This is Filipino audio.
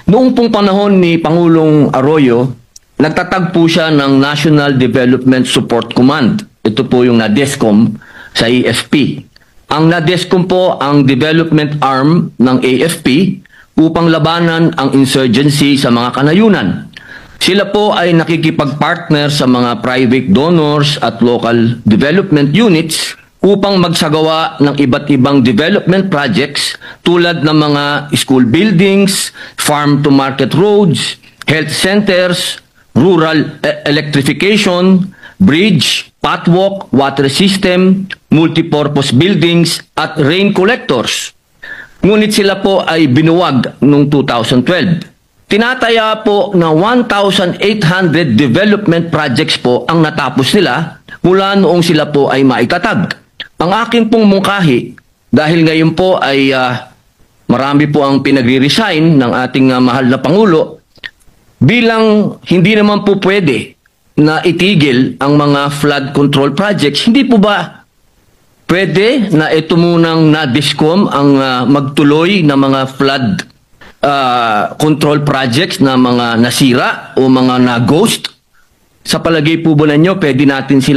Noong pong panahon ni Pangulong Arroyo, nagtatag po siya ng National Development Support Command. Ito po yung NADESCOM sa AFP. Ang NADESCOM po ang development arm ng AFP upang labanan ang insurgency sa mga kanayunan. Sila po ay nakikipag-partner sa mga private donors at local development units upang magsagawa ng iba't ibang development projects tulad ng mga school buildings, farm-to-market roads, health centers, rural electrification, bridge, pathwalk, water system, multipurpose buildings, at rain collectors. Ngunit sila po ay binuwag noong 2012. Tinataya po na 1,800 development projects po ang natapos nila mula noong sila po ay maitatag. Ang akin pong mungkahi, dahil ngayon po ay marami po ang pinagre-resign ng ating mahal na Pangulo, bilang hindi naman po pwede na itigil ang mga flood control projects, hindi po ba pwede na ito munang NADESCOM ang magtuloy ng mga flood control projects na mga nasira o mga na-ghost? Sa palagay po ba ninyo, pwede natin sila